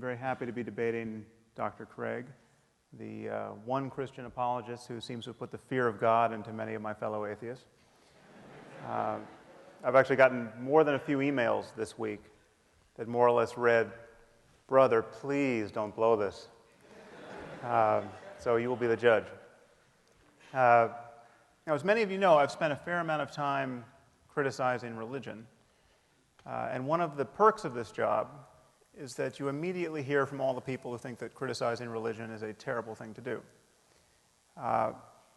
very happy to be debating Dr. Craig, the one Christian apologist who seems to have put the fear of God into many of my fellow atheists. I've actually gotten more than a few emails this week that more or less read, "Brother, please don't blow this." So you will be the judge. Now, as many of you know, I've spent a fair amount of time criticizing religion. And one of the perks of this job is that you immediately hear from all the people who think that criticizing religion is a terrible thing to do.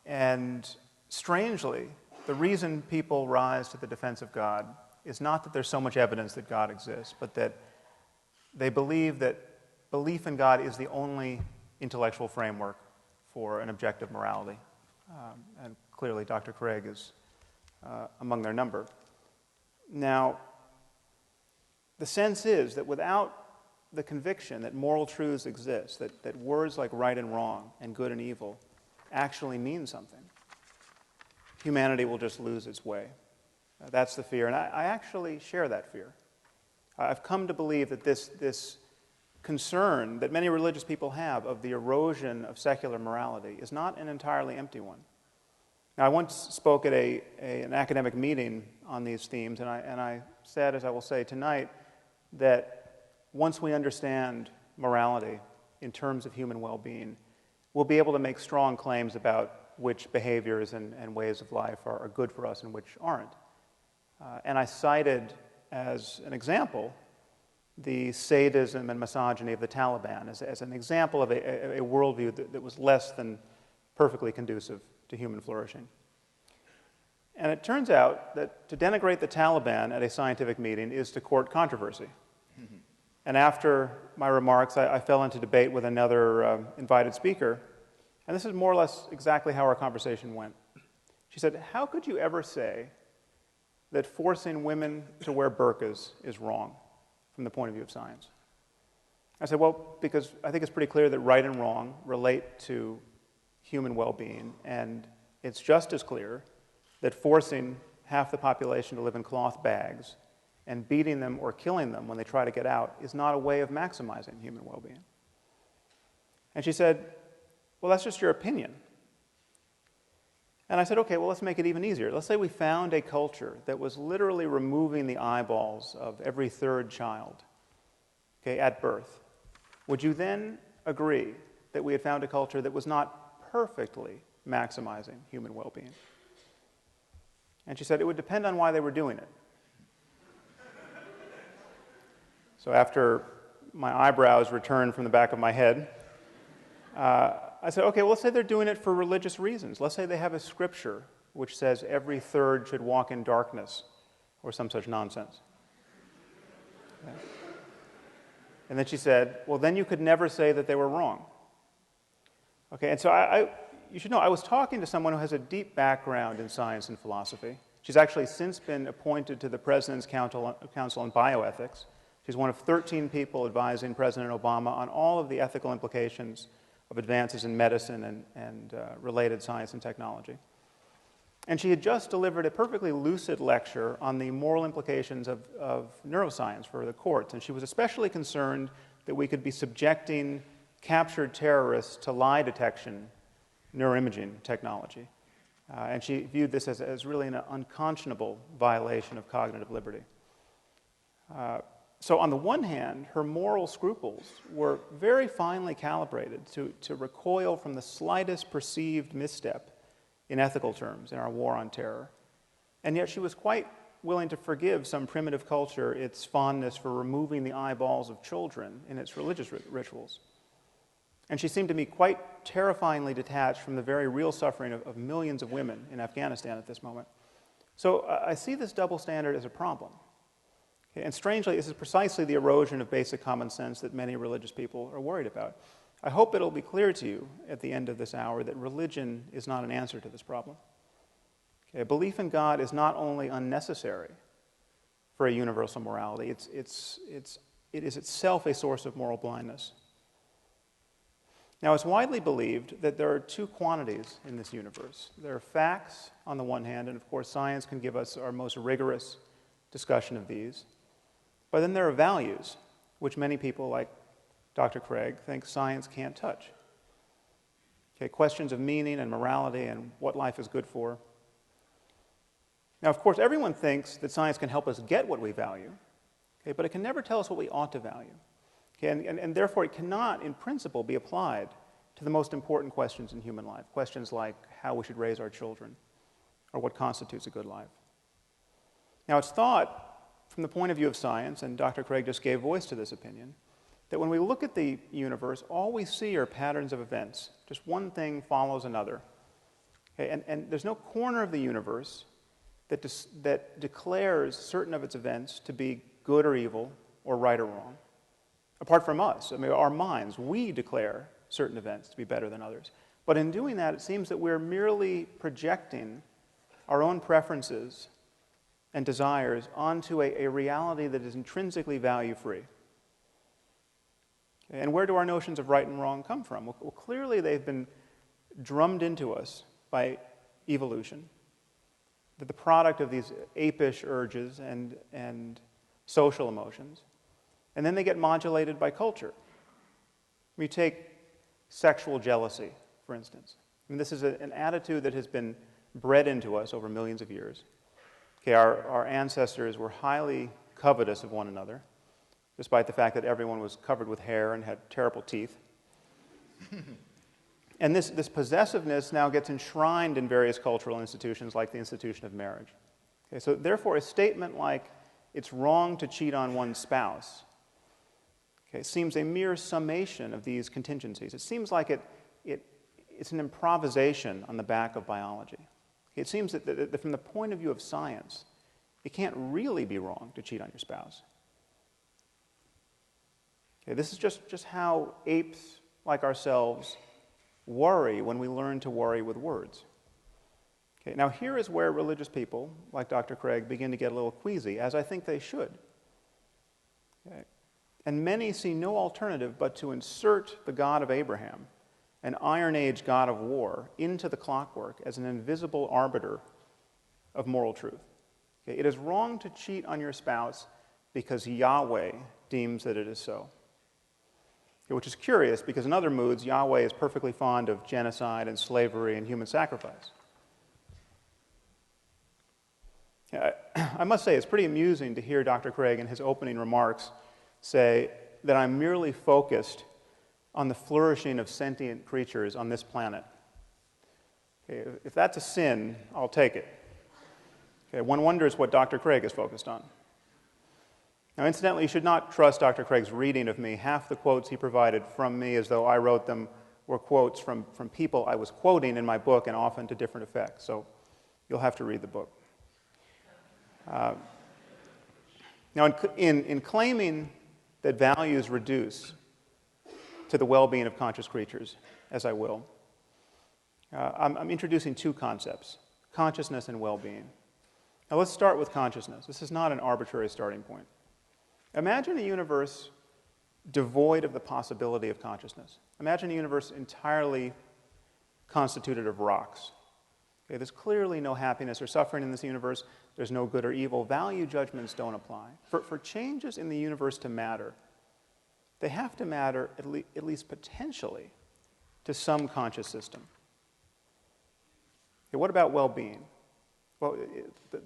And strangely, the reason people rise to the defense of God is not that there's so much evidence that God exists, but that they believe that belief in God is the only intellectual framework for an objective morality. And clearly, Dr. Craig is among their number. Now, the sense is that without the conviction that moral truths exist, that words like right and wrong and good and evil actually mean something, humanity will just lose its way. That's the fear, and I actually share that fear. I've come to believe that this concern that many religious people have of the erosion of secular morality is not an entirely empty one. Now, I once spoke at an academic meeting on these themes, and I said, as I will say tonight, that once we understand morality in terms of human well-being, we'll be able to make strong claims about which behaviors and ways of life are good for us and which aren't. And I cited as an example the sadism and misogyny of the Taliban as an example of a worldview that was less than perfectly conducive to human flourishing. And it turns out that to denigrate the Taliban at a scientific meeting is to court controversy. Mm-hmm. And after my remarks, I fell into debate with another invited speaker, and this is more or less exactly how our conversation went. She said, "How could you ever say that forcing women to wear burqas is wrong from the point of view of science?" I said, well, because I think it's pretty clear that right and wrong relate to human well-being, and it's just as clear that forcing half the population to live in cloth bags and beating them or killing them when they try to get out is not a way of maximizing human well-being. And she said, well, that's just your opinion. And I said, okay, well, let's make it even easier. Let's say we found a culture that was literally removing the eyeballs of every third child, okay, at birth. Would you then agree that we had found a culture that was not perfectly maximizing human well-being? And she said it would depend on why they were doing it. So after my eyebrows returned from the back of my head, I said, okay, well, let's say they're doing it for religious reasons. Let's say they have a scripture which says every third should walk in darkness, or some such nonsense. Okay. And then she said, well, then you could never say that they were wrong. Okay, and so you should know, I was talking to someone who has a deep background in science and philosophy. She's actually since been appointed to the President's Council on Bioethics. She's one of 13 people advising President Obama on all of the ethical implications of advances in medicine and related science and technology. And she had just delivered a perfectly lucid lecture on the moral implications of neuroscience for the courts, and she was especially concerned that we could be subjecting captured terrorists to lie detection neuroimaging technology. And she viewed this as really an unconscionable violation of cognitive liberty. So on the one hand, her moral scruples were very finely calibrated to recoil from the slightest perceived misstep in ethical terms in our war on terror. And yet she was quite willing to forgive some primitive culture its fondness for removing the eyeballs of children in its religious rituals. And she seemed to me quite terrifyingly detached from the very real suffering of millions of women in Afghanistan at this moment. So I see this double standard as a problem. Okay? And strangely, this is precisely the erosion of basic common sense that many religious people are worried about. I hope it'll be clear to you at the end of this hour that religion is not an answer to this problem. Okay? Belief in God is not only unnecessary for a universal morality, it is itself a source of moral blindness. Now, it's widely believed that there are two quantities in this universe. There are facts on the one hand, and of course science can give us our most rigorous discussion of these. But then there are values, which many people, like Dr. Craig, thinks science can't touch. Okay, questions of meaning and morality and what life is good for. Now, of course, everyone thinks that science can help us get what we value, okay, but it can never tell us what we ought to value. Okay, and therefore, it cannot, in principle, be applied to the most important questions in human life, questions like how we should raise our children or what constitutes a good life. Now, it's thought, from the point of view of science, and Dr. Craig just gave voice to this opinion, that when we look at the universe, all we see are patterns of events. Just one thing follows another. Okay, and there's no corner of the universe that declares certain of its events to be good or evil or right or wrong. Apart from us, I mean, our minds, we declare certain events to be better than others. But in doing that, it seems that we're merely projecting our own preferences and desires onto a reality that is intrinsically value-free. And where do our notions of right and wrong come from? Well, clearly they've been drummed into us by evolution, that the product of these apish urges and social emotions, and then they get modulated by culture. You take sexual jealousy, for instance. I mean, this is an attitude that has been bred into us over millions of years. Okay, our ancestors were highly covetous of one another, despite the fact that everyone was covered with hair and had terrible teeth. And this possessiveness now gets enshrined in various cultural institutions like the institution of marriage. Okay, so therefore, a statement like, it's wrong to cheat on one's spouse, okay, seems a mere summation of these contingencies. It seems like it's an improvisation on the back of biology. It seems that from the point of view of science, it can't really be wrong to cheat on your spouse. Okay, this is just how apes like ourselves worry when we learn to worry with words. Okay, now here is where religious people, like Dr. Craig, begin to get a little queasy, as I think they should. Okay. And many see no alternative but to insert the God of Abraham, an Iron Age God of war, into the clockwork as an invisible arbiter of moral truth. Okay, it is wrong to cheat on your spouse because Yahweh deems that it is so. Okay, which is curious because in other moods, Yahweh is perfectly fond of genocide and slavery and human sacrifice. I must say, it's pretty amusing to hear Dr. Craig in his opening remarks say that I'm merely focused on the flourishing of sentient creatures on this planet. Okay, if that's a sin, I'll take it. Okay, one wonders what Dr. Craig is focused on. Now, incidentally, you should not trust Dr. Craig's reading of me. Half the quotes he provided from me, as though I wrote them, were quotes from people I was quoting in my book, and often to different effects. So you'll have to read the book. Now, in claiming that values reduce to the well-being of conscious creatures, as I will, I'm introducing two concepts, consciousness and well-being. Now, let's start with consciousness. This is not an arbitrary starting point. Imagine a universe devoid of the possibility of consciousness. Imagine a universe entirely constituted of rocks. Okay, there's clearly no happiness or suffering in this universe. There's no good or evil. Value judgments don't apply. For changes in the universe to matter, they have to matter at least potentially to some conscious system. Okay, what about well-being? Well,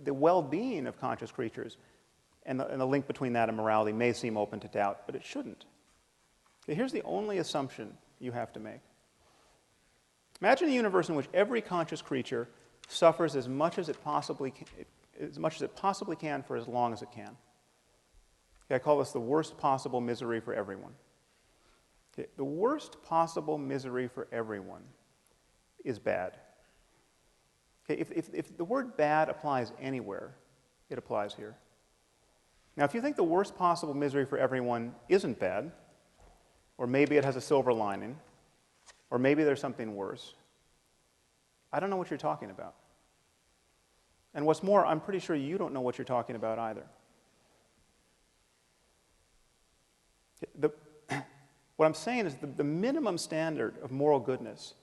the well-being of conscious creatures and the link between that and morality may seem open to doubt, but it shouldn't. Okay, here's the only assumption you have to make. Imagine a universe in which every conscious creature suffers as much as it possibly can for as long as it can. Okay, I call this the worst possible misery for everyone. Okay, the worst possible misery for everyone is bad. Okay, if the word bad applies anywhere, it applies here. Now, if you think the worst possible misery for everyone isn't bad, or maybe it has a silver lining, or maybe there's something worse, I don't know what you're talking about. And what's more, I'm pretty sure you don't know what you're talking about either. What I'm saying is the minimum standard of moral goodness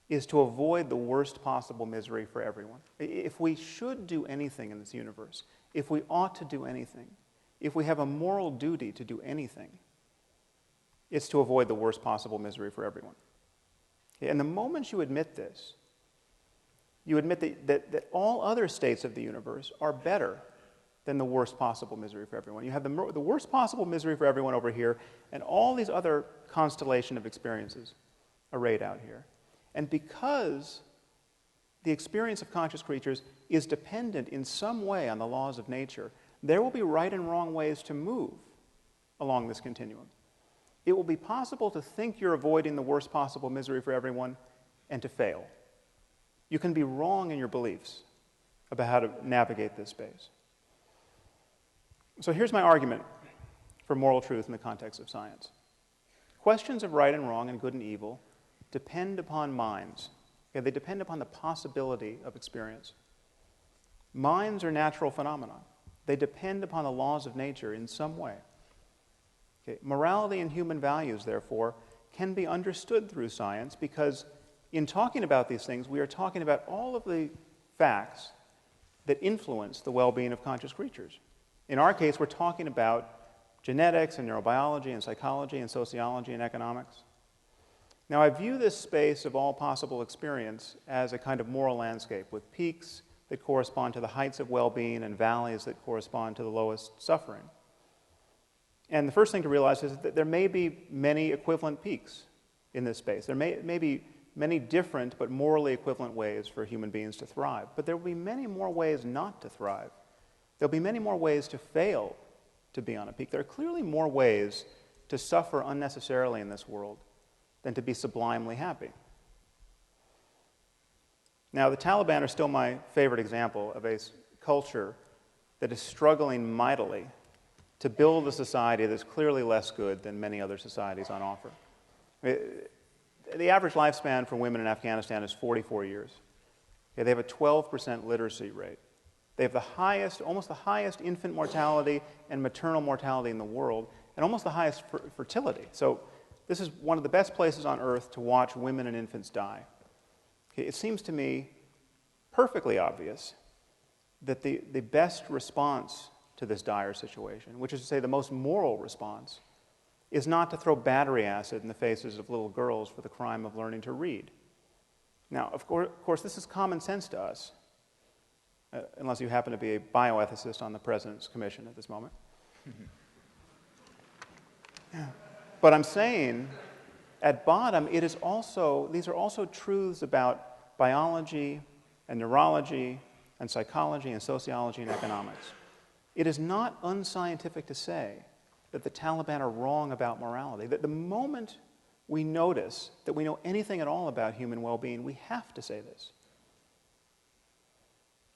is to avoid the worst possible misery for everyone. If we should do anything in this universe, if we ought to do anything, if we have a moral duty to do anything, It's to avoid the worst possible misery for everyone. And the moment you admit this, you admit that all other states of the universe are better than the worst possible misery for everyone. You have the worst possible misery for everyone over here, and all these other constellation of experiences arrayed out here. And because the experience of conscious creatures is dependent in some way on the laws of nature, there will be right and wrong ways to move along this continuum. It will be possible to think you're avoiding the worst possible misery for everyone and to fail. You can be wrong in your beliefs about how to navigate this space. So here's my argument for moral truth in the context of science. Questions of right and wrong and good and evil depend upon minds. Okay, they depend upon the possibility of experience. Minds are natural phenomena. They depend upon the laws of nature in some way. Okay, morality and human values, therefore, can be understood through science because in talking about these things, we are talking about all of the facts that influence the well-being of conscious creatures. In our case, we're talking about genetics and neurobiology and psychology and sociology and economics. Now, I view this space of all possible experience as a kind of moral landscape with peaks that correspond to the heights of well-being and valleys that correspond to the lowest suffering. And the first thing to realize is that there may be many equivalent peaks in this space. There may be many different but morally equivalent ways for human beings to thrive. But there will be many more ways not to thrive. There'll be many more ways to fail to be on a peak. There are clearly more ways to suffer unnecessarily in this world than to be sublimely happy. Now, the Taliban are still my favorite example of a culture that is struggling mightily to build a society that's clearly less good than many other societies on offer. The average lifespan for women in Afghanistan is 44 years. Okay, they have a 12% literacy rate. They have almost the highest infant mortality and maternal mortality in the world, and almost the highest fertility. So this is one of the best places on earth to watch women and infants die. Okay, it seems to me perfectly obvious that the best response to this dire situation, which is to say the most moral response, is not to throw battery acid in the faces of little girls for the crime of learning to read. Now, of course, this is common sense to us, unless you happen to be a bioethicist on the President's Commission at this moment. But I'm saying, at bottom, these are also truths about biology and neurology and psychology and sociology and economics. It is not unscientific to say that the Taliban are wrong about morality, that the moment we notice that we know anything at all about human well-being, we have to say this.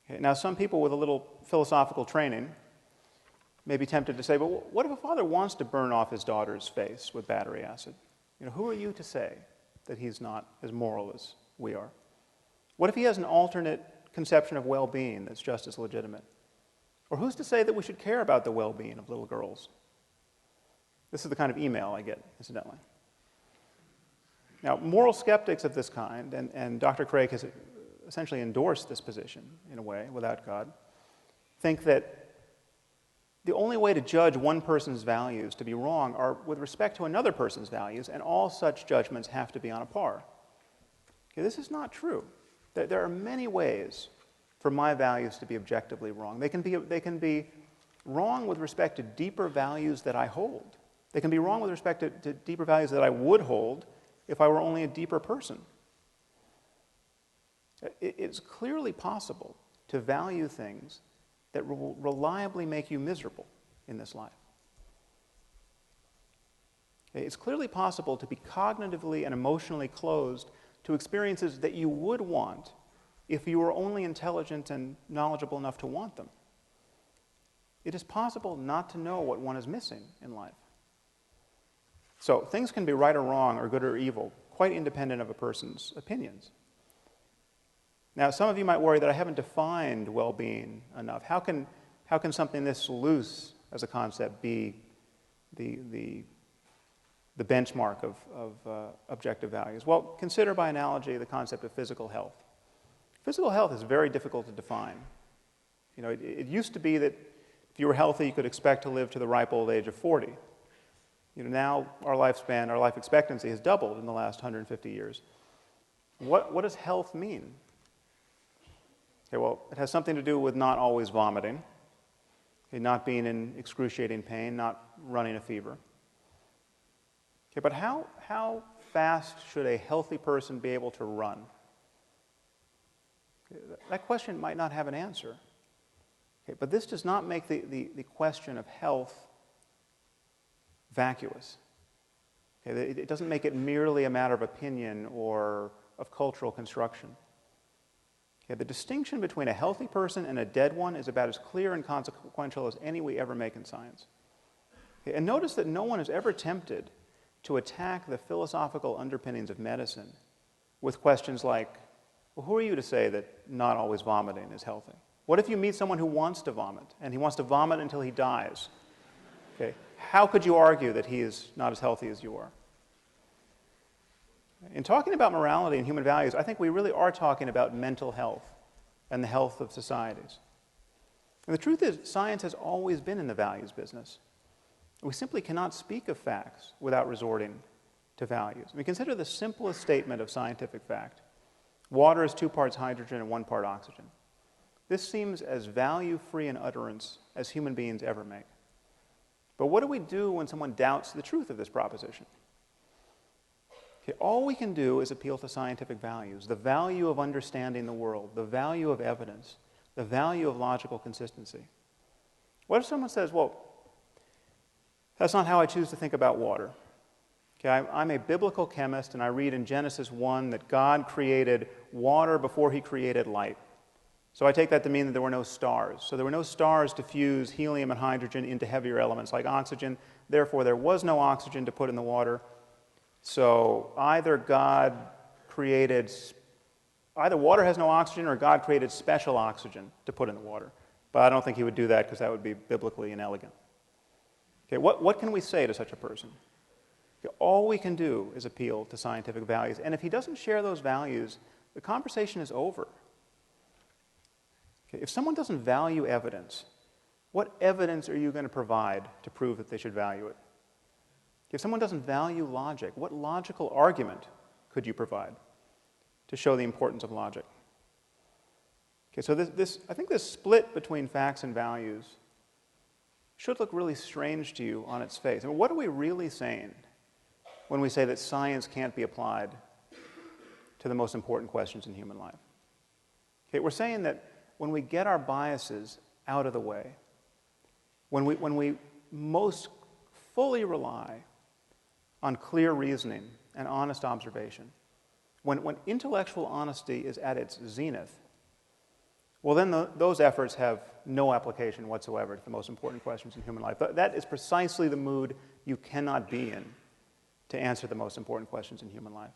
Okay, now, some people with a little philosophical training may be tempted to say, but what if a father wants to burn off his daughter's face with battery acid? Who are you to say that he's not as moral as we are? What if he has an alternate conception of well-being that's just as legitimate? Or who's to say that we should care about the well-being of little girls? This is the kind of email I get, incidentally. Now, moral skeptics of this kind, and Dr. Craig has essentially endorsed this position, in a way, without God, think that the only way to judge one person's values to be wrong are with respect to another person's values, and all such judgments have to be on a par. Okay, this is not true. There are many ways for my values to be objectively wrong. They can be wrong with respect to deeper values that I hold. They can be wrong with respect to deeper values that I would hold if I were only a deeper person. It's clearly possible to value things that will reliably make you miserable in this life. It's clearly possible to be cognitively and emotionally closed to experiences that you would want if you were only intelligent and knowledgeable enough to want them. It is possible not to know what one is missing in life. So things can be right or wrong or good or evil, quite independent of a person's opinions. Now, some of you might worry that I haven't defined well-being enough. How can something this loose as a concept be the benchmark of objective values? Well, consider by analogy the concept of physical health. Physical health is very difficult to define. It used to be that if you were healthy, you could expect to live to the ripe old age of 40. Now our lifespan, our life expectancy has doubled in the last 150 years. What does health mean? Okay, well, it has something to do with not always vomiting, okay, not being in excruciating pain, not running a fever. Okay, but how fast should a healthy person be able to run? Okay, that question might not have an answer. Okay, but this does not make the question of health vacuous. Okay, it doesn't make it merely a matter of opinion or of cultural construction. Okay, the distinction between a healthy person and a dead one is about as clear and consequential as any we ever make in science. Okay, and notice that no one is ever tempted to attack the philosophical underpinnings of medicine with questions like, well, who are you to say that not always vomiting is healthy? What if you meet someone who wants to vomit, and he wants to vomit until he dies? Okay, how could you argue that he is not as healthy as you are? In talking about morality and human values, I think we really are talking about mental health and the health of societies. And the truth is, science has always been in the values business. We simply cannot speak of facts without resorting to values. I mean, consider the simplest statement of scientific fact. Water is 2 parts hydrogen and 1 part oxygen. This seems as value-free an utterance as human beings ever make. But what do we do when someone doubts the truth of this proposition? Okay, all we can do is appeal to scientific values, the value of understanding the world, the value of evidence, the value of logical consistency. What if someone says, well, that's not how I choose to think about water. Okay, I'm a biblical chemist, and I read in Genesis 1 that God created water before he created light. So I take that to mean that there were no stars. So there were no stars to fuse helium and hydrogen into heavier elements like oxygen. Therefore, there was no oxygen to put in the water. So either water has no oxygen, or God created special oxygen to put in the water. But I don't think he would do that because that would be biblically inelegant. Okay, what can we say to such a person? Okay, all we can do is appeal to scientific values. And if he doesn't share those values, the conversation is over. Okay, if someone doesn't value evidence, what evidence are you going to provide to prove that they should value it? If someone doesn't value logic, what logical argument could you provide to show the importance of logic? Okay, so I think this split between facts and values should look really strange to you on its face. I mean, what are we really saying when we say that science can't be applied to the most important questions in human life? Okay, we're saying that when we get our biases out of the way, when we most fully rely on clear reasoning and honest observation, when intellectual honesty is at its zenith, well, then those efforts have no application whatsoever to the most important questions in human life. That is precisely the mood you cannot be in to answer the most important questions in human life.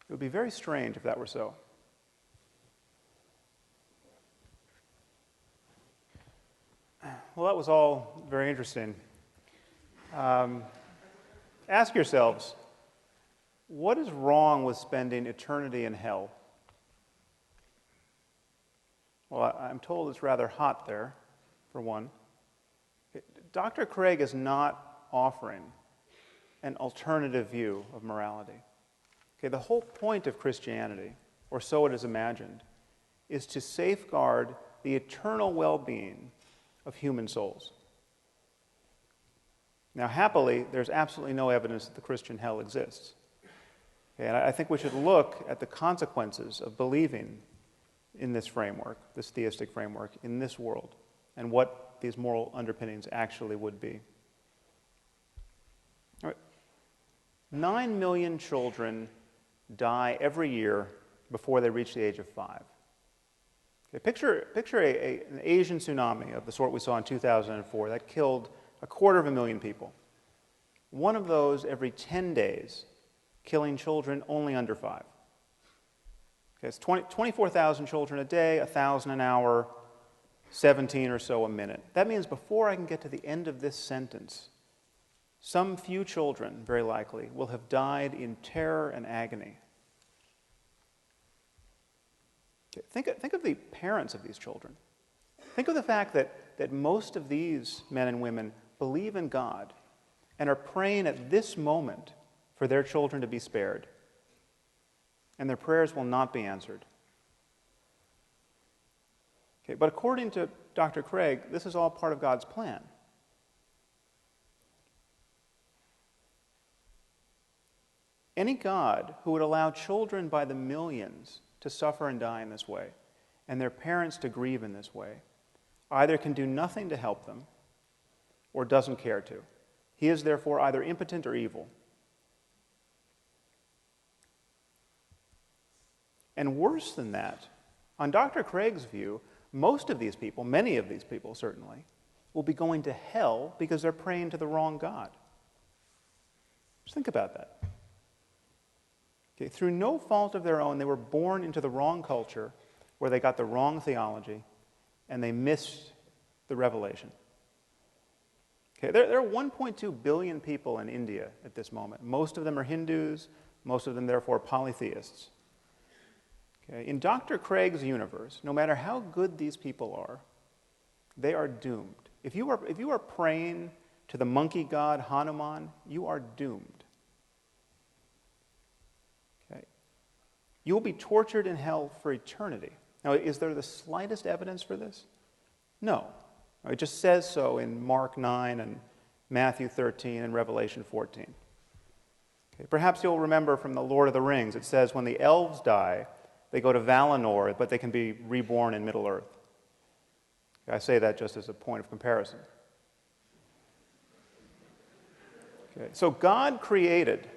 It would be very strange if that were so. Well, that was all very interesting. Ask yourselves, what is wrong with spending eternity in hell? Well, I'm told it's rather hot there, for one. Dr. Craig is not offering an alternative view of morality. Okay, the whole point of Christianity, or so it is imagined, is to safeguard the eternal well-being of human souls. Now, happily, there's absolutely no evidence that the Christian hell exists. Okay, and I think we should look at the consequences of believing in this framework, this theistic framework, in this world, and what these moral underpinnings actually would be. All right. 9 million children die every year before they reach the age of 5. Okay, picture an Asian tsunami of the sort we saw in 2004 that killed 250,000 people. One of those every 10 days, killing children only under 5. Okay, it's 24,000 children a day, 1,000 an hour, 17 or so a minute. That means before I can get to the end of this sentence, some few children, very likely, will have died in terror and agony. Okay, think of the parents of these children. Think of the fact that most of these men and women believe in God and are praying at this moment for their children to be spared. And their prayers will not be answered. Okay, but according to Dr. Craig, this is all part of God's plan. Any God who would allow children by the millions to suffer and die in this way, and their parents to grieve in this way, either can do nothing to help them or doesn't care to. He is therefore either impotent or evil. And worse than that, on Dr. Craig's view, most of these people, many of these people certainly, will be going to hell because they're praying to the wrong God. Just think about that. Okay, through no fault of their own, they were born into the wrong culture where they got the wrong theology and they missed the revelation. Okay, there are 1.2 billion people in India at this moment. Most of them are Hindus, most of them therefore polytheists. Okay, in Dr. Craig's universe, no matter how good these people are, they are doomed. If you are praying to the monkey god Hanuman, you are doomed. Okay. You will be tortured in hell for eternity. Now, is there the slightest evidence for this? No. It just says so in Mark 9 and Matthew 13 and Revelation 14. Okay. Perhaps you'll remember from the Lord of the Rings, it says when the elves die, they go to Valinor, but they can be reborn in Middle-earth. I say that just as a point of comparison. Okay. So God created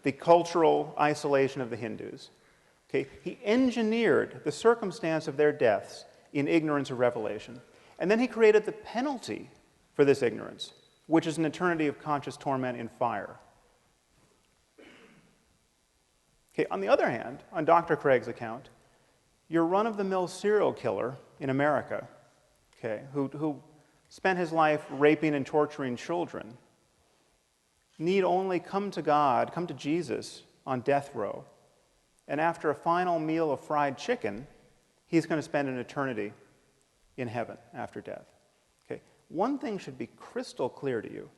the cultural isolation of the Hindus. Okay. He engineered the circumstance of their deaths in ignorance of revelation. And then he created the penalty for this ignorance, which is an eternity of conscious torment in fire. Okay, on the other hand, on Dr. Craig's account, your run-of-the-mill serial killer in America, okay, who spent his life raping and torturing children, need only come to God, come to Jesus on death row, and after a final meal of fried chicken, he's going to spend an eternity in heaven after death. Okay, one thing should be crystal clear to you.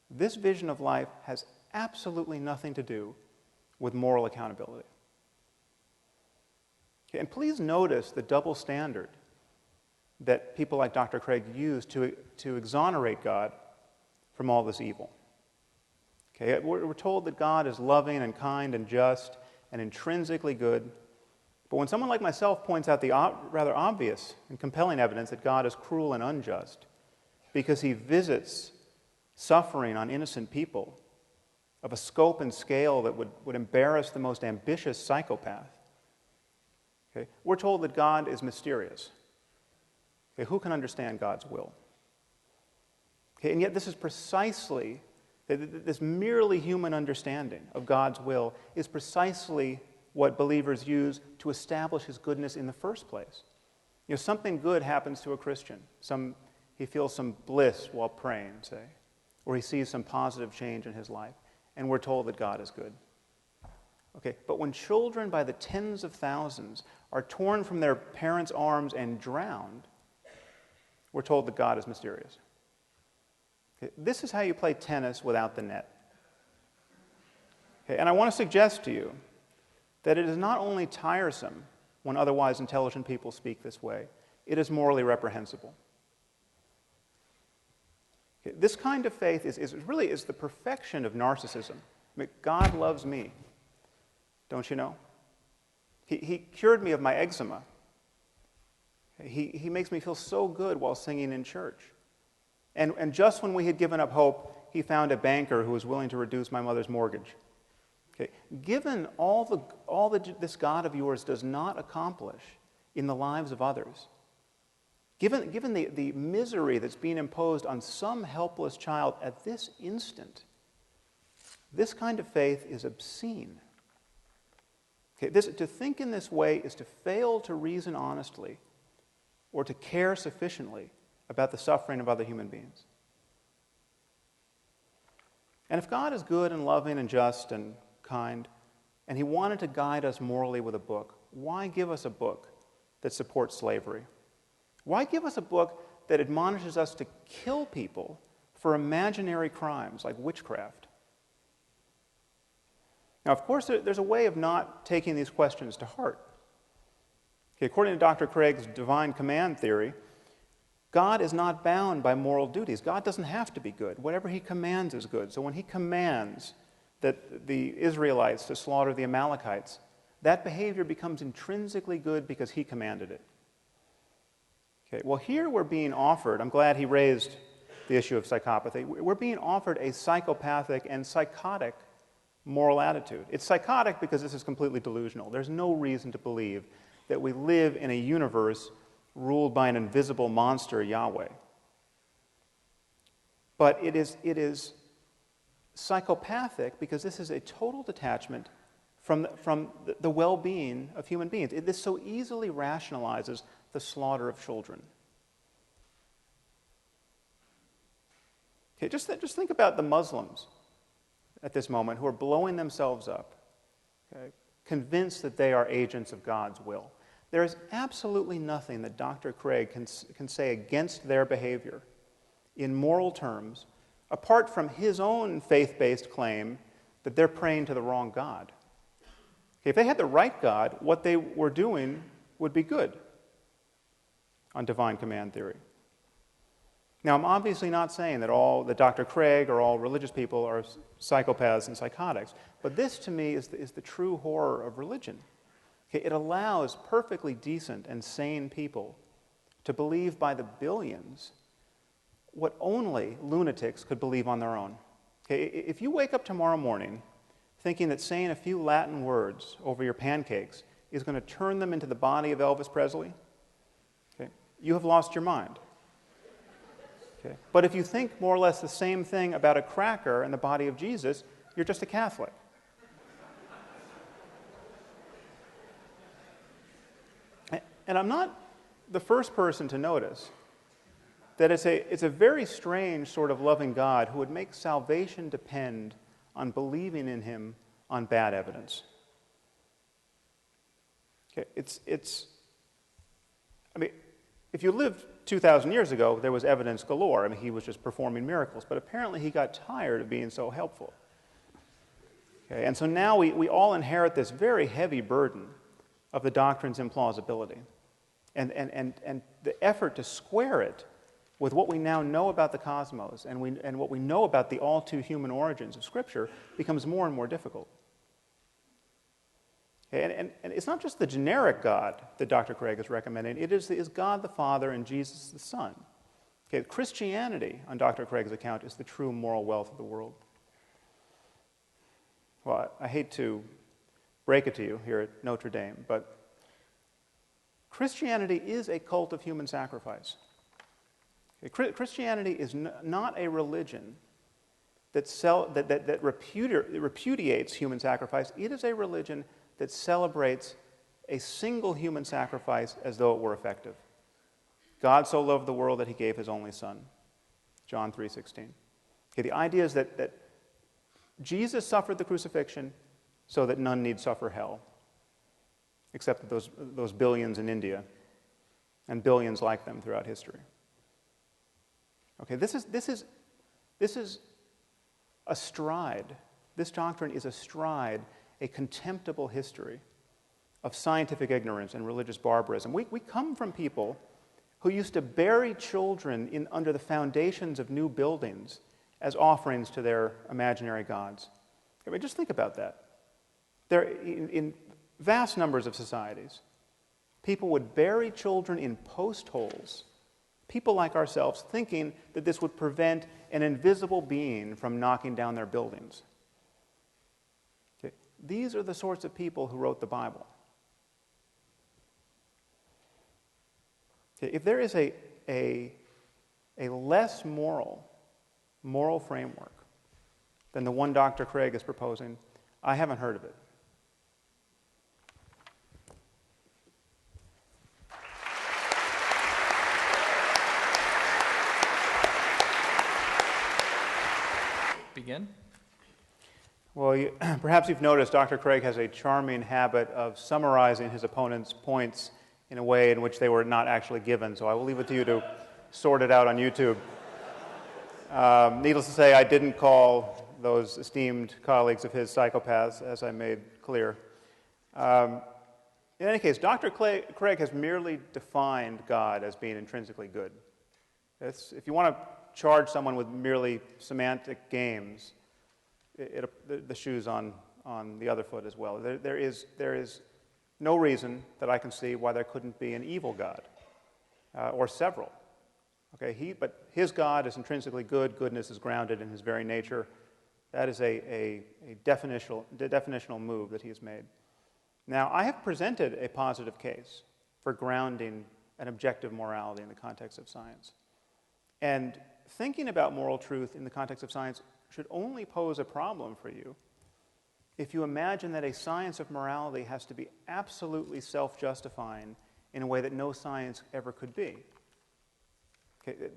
This vision of life has absolutely nothing to do with moral accountability. Okay, and please notice the double standard that people like Dr. Craig use to exonerate God from all this evil. Okay, we're told that God is loving and kind and just and intrinsically good, but when someone like myself points out the rather obvious and compelling evidence that God is cruel and unjust because he visits suffering on innocent people of a scope and scale that would embarrass the most ambitious psychopath. Okay? We're told that God is mysterious. Okay? Who can understand God's will? Okay? And yet this is precisely, this merely human understanding of God's will is precisely what believers use to establish his goodness in the first place. You know, something good happens to a Christian. He feels some bliss while praying, say, or he sees some positive change in his life. And we're told that God is good. Okay, but when children by the tens of thousands are torn from their parents' arms and drowned, we're told that God is mysterious. Okay, this is how you play tennis without the net. Okay, and I want to suggest to you that it is not only tiresome when otherwise intelligent people speak this way, it is morally reprehensible. This kind of faith is really the perfection of narcissism. I mean, God loves me, don't you know? He cured me of my eczema. He makes me feel so good while singing in church. And just when we had given up hope, he found a banker who was willing to reduce my mother's mortgage. Okay. Given all that this God of yours does not accomplish in the lives of others, given the misery that's being imposed on some helpless child at this instant, this kind of faith is obscene. Okay, to think in this way is to fail to reason honestly or to care sufficiently about the suffering of other human beings. And if God is good and loving and just and kind, and he wanted to guide us morally with a book, why give us a book that supports slavery? Why give us a book that admonishes us to kill people for imaginary crimes like witchcraft. Now, of course, there's a way of not taking these questions to heart. Okay, according to Dr. Craig's divine command theory, God is not bound by moral duties. God doesn't have to be good. Whatever he commands is good. So when he commands that the Israelites to slaughter the Amalekites, that behavior becomes intrinsically good because he commanded it. Okay, well, here we're being offered, I'm glad he raised the issue of psychopathy, we're being offered a psychopathic and psychotic moral attitude. It's psychotic because this is completely delusional. There's no reason to believe that we live in a universe ruled by an invisible monster, Yahweh. But it is psychopathic because this is a total detachment from the well-being of human beings. This so easily rationalizes the slaughter of children. Okay, just think about the Muslims at this moment who are blowing themselves up, okay, convinced that they are agents of God's will. There is absolutely nothing that Dr. Craig can say against their behavior in moral terms, apart from his own faith-based claim that they're praying to the wrong God. Okay, if they had the right God, what they were doing would be good on divine command theory. Now, I'm obviously not saying that Dr. Craig or all religious people are psychopaths and psychotics, but this, to me, is the true horror of religion. Okay, it allows perfectly decent and sane people to believe by the billions what only lunatics could believe on their own. Okay, if you wake up tomorrow morning thinking that saying a few Latin words over your pancakes is going to turn them into the body of Elvis Presley, okay, you have lost your mind. Okay. But if you think more or less the same thing about a cracker and the body of Jesus, you're just a Catholic. And I'm not the first person to notice that it's a very strange sort of loving God who would make salvation depend on believing in him on bad evidence. Okay, I mean, if you lived 2,000 years ago, there was evidence galore. I mean, he was just performing miracles. But apparently he got tired of being so helpful. Okay, and so now we all inherit this very heavy burden of the doctrine's implausibility. And the effort to square it with what we now know about the cosmos and what we know about the all-too-human origins of Scripture becomes more and more difficult. Okay, and it's not just the generic God that Dr. Craig is recommending. It is God the Father and Jesus the Son. Okay, Christianity, on Dr. Craig's account, is the true moral wealth of the world. Well, I hate to break it to you here at Notre Dame, but Christianity is a cult of human sacrifice. Okay, Christianity is not a religion that repudiates human sacrifice. It is a religion that celebrates a single human sacrifice as though it were effective. God so loved the world that he gave his only Son, John 3:16. Okay, the idea is that Jesus suffered the crucifixion so that none need suffer hell, except those billions in India and billions like them throughout history. Okay, this is astride. This doctrine is astride a contemptible history of scientific ignorance and religious barbarism. We come from people who used to bury children under the foundations of new buildings as offerings to their imaginary gods. I mean, just think about that. In vast numbers of societies, people would bury children in post holes, people like ourselves thinking that this would prevent an invisible being from knocking down their buildings. Okay. These are the sorts of people who wrote the Bible. Okay. If there is a less moral framework than the one Dr. Craig is proposing, I haven't heard of it. Begin? Well, perhaps you've noticed Dr. Craig has a charming habit of summarizing his opponent's points in a way in which they were not actually given, so I will leave it to you to sort it out on YouTube. Needless to say, I didn't call those esteemed colleagues of his psychopaths, as I made clear. In any case, Dr. Craig has merely defined God as being intrinsically good. If you want to charge someone with merely semantic games, the shoe's on the other foot as well. There is no reason that I can see why there couldn't be an evil God, or several. Okay, but his God is intrinsically good. Goodness is grounded in his very nature. That is a definitional move that he has made. Now, I have presented a positive case for grounding an objective morality in the context of science. And thinking about moral truth in the context of science should only pose a problem for you if you imagine that a science of morality has to be absolutely self-justifying in a way that no science ever could be. Okay,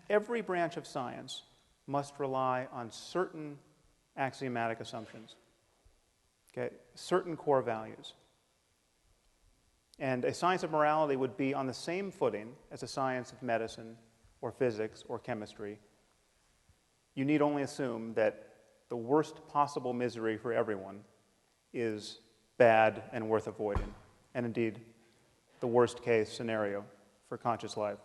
every branch of science must rely on certain axiomatic assumptions, okay, certain core values. And a science of morality would be on the same footing as a science of medicine or physics or chemistry. You need only assume that the worst possible misery for everyone is bad and worth avoiding, and indeed the worst case scenario for conscious life.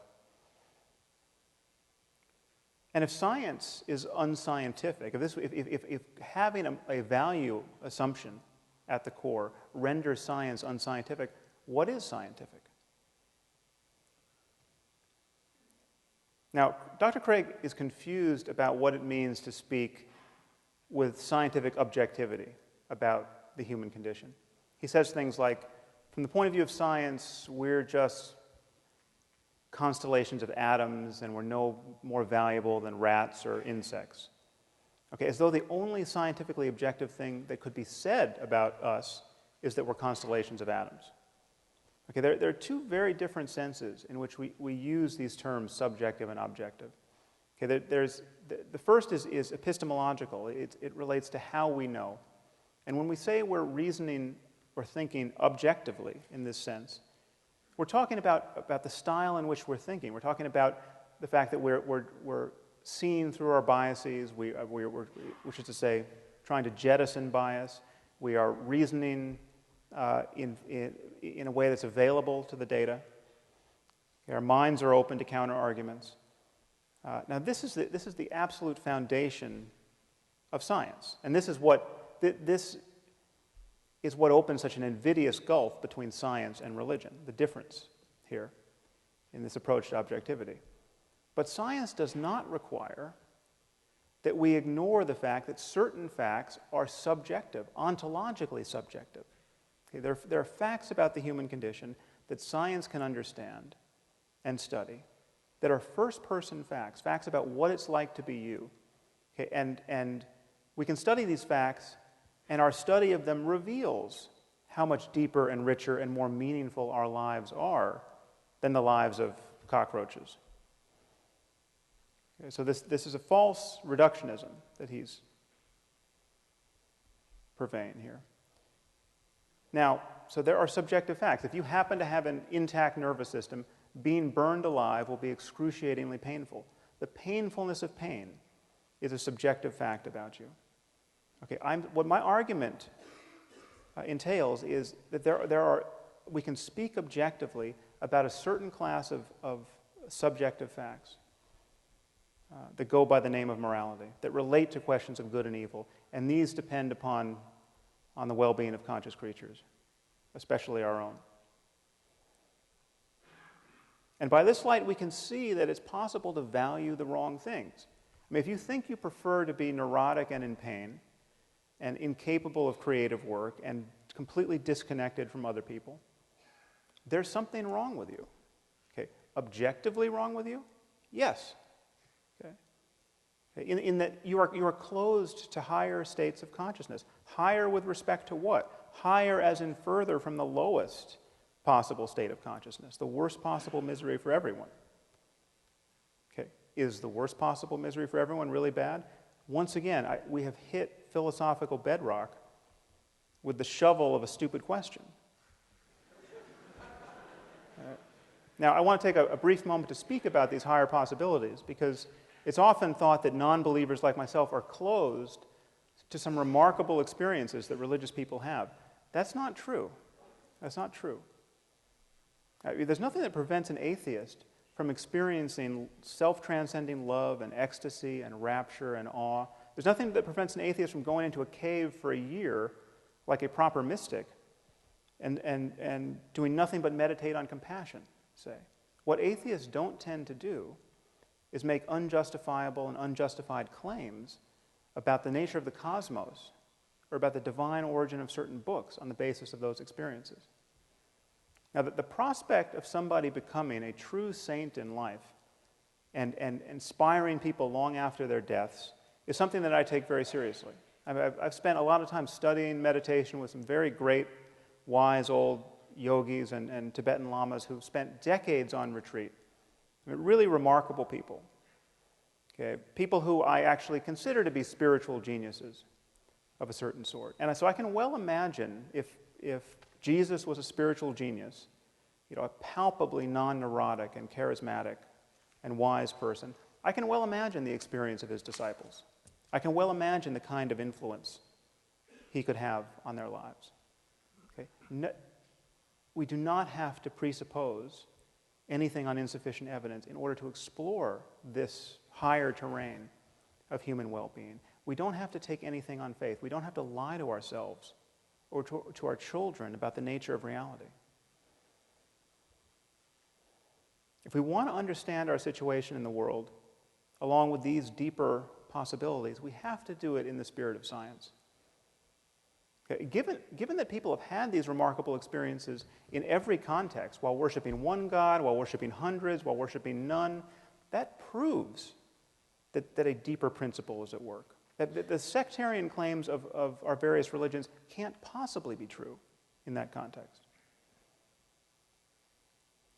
And if science is unscientific, if having a value assumption at the core renders science unscientific, what is scientific? Now, Dr. Craig is confused about what it means to speak with scientific objectivity about the human condition. He says things like, from the point of view of science, we're just constellations of atoms and we're no more valuable than rats or insects. Okay, as though the only scientifically objective thing that could be said about us is that we're constellations of atoms. Okay, there are two very different senses in which we use these terms subjective and objective. Okay, the first is epistemological. It relates to how we know. And when we say we're reasoning or thinking objectively in this sense, we're talking about the style in which we're thinking. We're talking about the fact that we're seeing through our biases, which is to say, trying to jettison bias. We are reasoning in a way that's available to the data. Our minds are open to counter-arguments. Now, this is the absolute foundation of science, and this is what opens such an invidious gulf between science and religion, the difference here in this approach to objectivity. But science does not require that we ignore the fact that certain facts are subjective, ontologically subjective. Okay, there are facts about the human condition that science can understand and study that are first-person facts, facts about what it's like to be you. Okay, and we can study these facts, and our study of them reveals how much deeper and richer and more meaningful our lives are than the lives of cockroaches. Okay, so this is a false reductionism that he's purveying here. Now, so there are subjective facts. If you happen to have an intact nervous system, being burned alive will be excruciatingly painful. The painfulness of pain is a subjective fact about you. Okay, what my argument entails is that we can speak objectively about a certain class of subjective facts that go by the name of morality, that relate to questions of good and evil, and these depend on the well-being of conscious creatures, especially our own. And by this light, we can see that it's possible to value the wrong things. I mean, if you think you prefer to be neurotic and in pain, and incapable of creative work, and completely disconnected from other people, there's something wrong with you. Okay, objectively wrong with you? Yes. Okay. In that you are closed to higher states of consciousness. Higher with respect to what? Higher as in further from the lowest possible state of consciousness, the worst possible misery for everyone. Okay, is the worst possible misery for everyone really bad? Once again, we have hit philosophical bedrock with the shovel of a stupid question. Now, I want to take a brief moment to speak about these higher possibilities, because It's often thought that non-believers like myself are closed to some remarkable experiences that religious people have. That's not true. That's not true. There's nothing that prevents an atheist from experiencing self-transcending love and ecstasy and rapture and awe. There's nothing that prevents an atheist from going into a cave for a year like a proper mystic and doing nothing but meditate on compassion, say. What atheists don't tend to do is make unjustifiable and unjustified claims about the nature of the cosmos or about the divine origin of certain books on the basis of those experiences. Now, the prospect of somebody becoming a true saint in life and inspiring people long after their deaths is something that I take very seriously. I've spent a lot of time studying meditation with some very great, wise old yogis and Tibetan lamas who've spent decades on retreat. I mean, really remarkable people. Okay? People who I actually consider to be spiritual geniuses of a certain sort. And so I can well imagine if Jesus was a spiritual genius, a palpably non-neurotic and charismatic and wise person, I can well imagine the experience of his disciples. I can well imagine the kind of influence he could have on their lives. Okay? We do not have to presuppose anything on insufficient evidence in order to explore this higher terrain of human well-being. We don't have to take anything on faith. We don't have to lie to ourselves or to our children about the nature of reality. If we want to understand our situation in the world, along with these deeper possibilities, we have to do it in the spirit of science. Okay, given that people have had these remarkable experiences in every context, while worshiping one God, while worshiping hundreds, while worshiping none, that proves that a deeper principle is at work. That the sectarian claims of our various religions can't possibly be true in that context.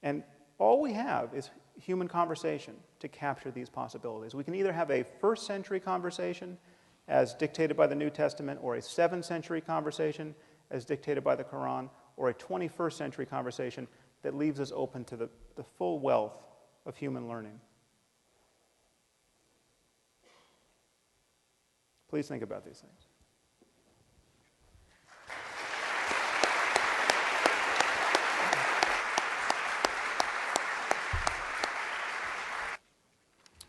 And all we have is human conversation to capture these possibilities. We can either have a first-century conversation as dictated by the New Testament, or a 7th century conversation as dictated by the Quran, or a 21st century conversation that leaves us open to the full wealth of human learning. Please think about these things.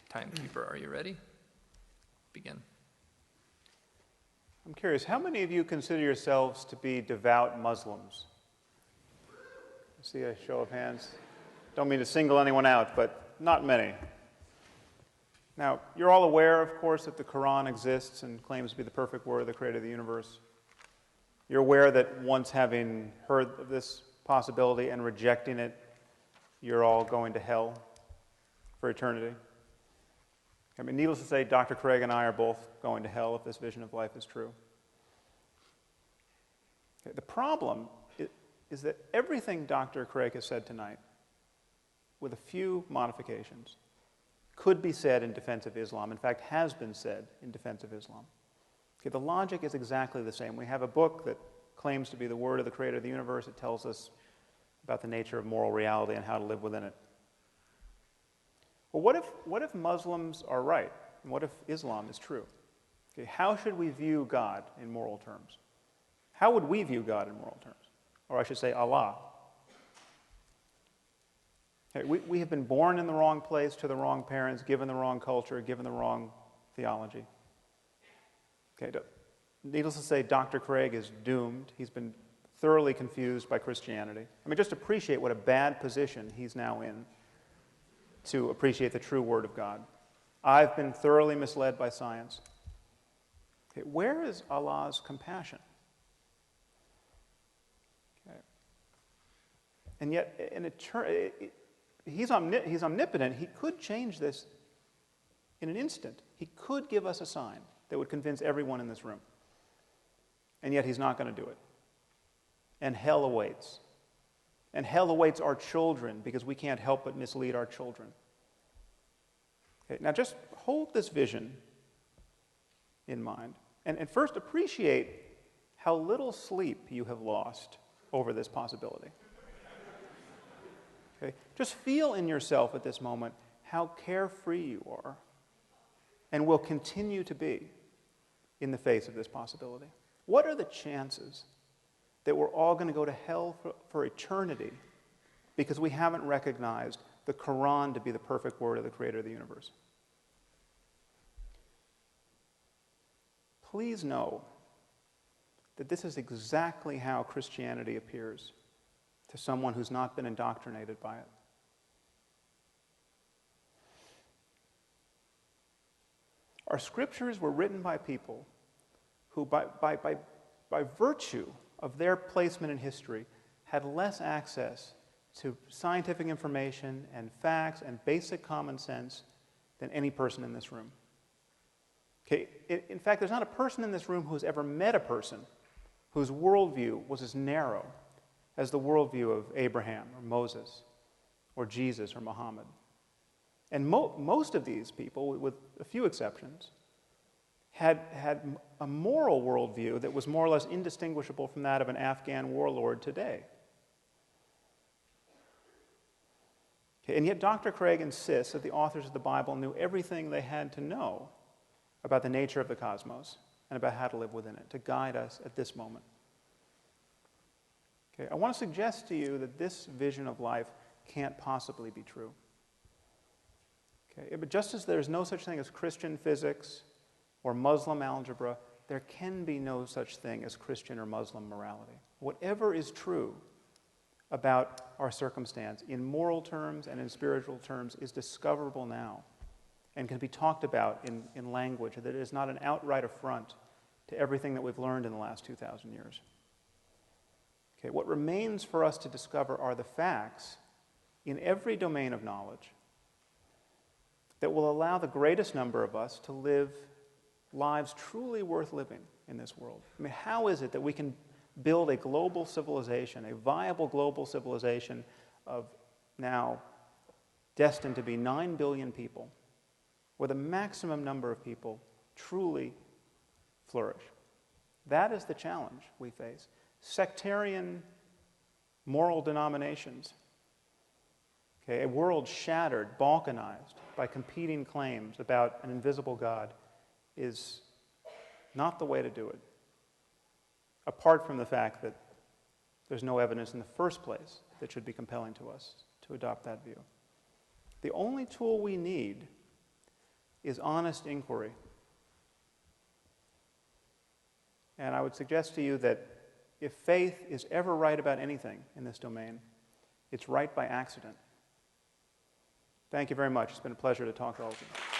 Timekeeper, are you ready? Begin. I'm curious, how many of you consider yourselves to be devout Muslims? I see a show of hands. Don't mean to single anyone out, but not many. Now, you're all aware, of course, that the Quran exists and claims to be the perfect word of the creator of the universe. You're aware that once having heard of this possibility and rejecting it, you're all going to hell for eternity. I mean, needless to say, Dr. Craig and I are both going to hell if this vision of life is true. Okay, the problem is that everything Dr. Craig has said tonight, with a few modifications, could be said in defense of Islam. In fact, has been said in defense of Islam. Okay, the logic is exactly the same. We have a book that claims to be the word of the creator of the universe. It tells us about the nature of moral reality and how to live within it. Well, what if Muslims are right? And what if Islam is true? Okay, how should we view God in moral terms? How would we view God in moral terms? Or I should say Allah. Okay, we have been born in the wrong place, to the wrong parents, given the wrong culture, given the wrong theology. Okay, needless to say, Dr. Craig is doomed. He's been thoroughly confused by Christianity. I mean, just appreciate what a bad position he's now in to appreciate the true Word of God. I've been thoroughly misled by science. Okay, where is Allah's compassion? Okay. And yet, he's omnipotent. He could change this in an instant. He could give us a sign that would convince everyone in this room. And yet he's not going to do it. And hell awaits. And hell awaits our children because we can't help but mislead our children. Okay, now just hold this vision in mind. And first appreciate how little sleep you have lost over this possibility. Okay? Just feel in yourself at this moment how carefree you are and will continue to be in the face of this possibility. What are the chances that we're all going to go to hell for eternity because we haven't recognized the Quran to be the perfect word of the creator of the universe? Please know that this is exactly how Christianity appears to someone who's not been indoctrinated by it. Our scriptures were written by people who, by virtue of their placement in history, had less access to scientific information and facts and basic common sense than any person in this room. Okay, in fact, there's not a person in this room who's ever met a person whose worldview was as narrow as the worldview of Abraham or Moses or Jesus or Muhammad. And most of these people, with a few exceptions, had a moral worldview that was more or less indistinguishable from that of an Afghan warlord today. Okay, and yet Dr. Craig insists that the authors of the Bible knew everything they had to know about the nature of the cosmos and about how to live within it, to guide us at this moment. Okay, I want to suggest to you that this vision of life can't possibly be true. Okay, but just as there's no such thing as Christian physics or Muslim algebra, there can be no such thing as Christian or Muslim morality. Whatever is true about our circumstance in moral terms and in spiritual terms is discoverable now and can be talked about in language that is not an outright affront to everything that we've learned in the last 2,000 years. Okay, what remains for us to discover are the facts in every domain of knowledge that will allow the greatest number of us to live lives truly worth living in this world. I mean, how is it that we can build a global civilization, a viable global civilization of now destined to be 9 billion people, where the maximum number of people truly flourish? That is the challenge we face. Sectarian moral denominations, okay, a world shattered, balkanized by competing claims about an invisible God, is not the way to do it, apart from the fact that there's no evidence in the first place that should be compelling to us to adopt that view. The only tool we need is honest inquiry. And I would suggest to you that if faith is ever right about anything in this domain, it's right by accident. Thank you very much. It's been a pleasure to talk to all of you.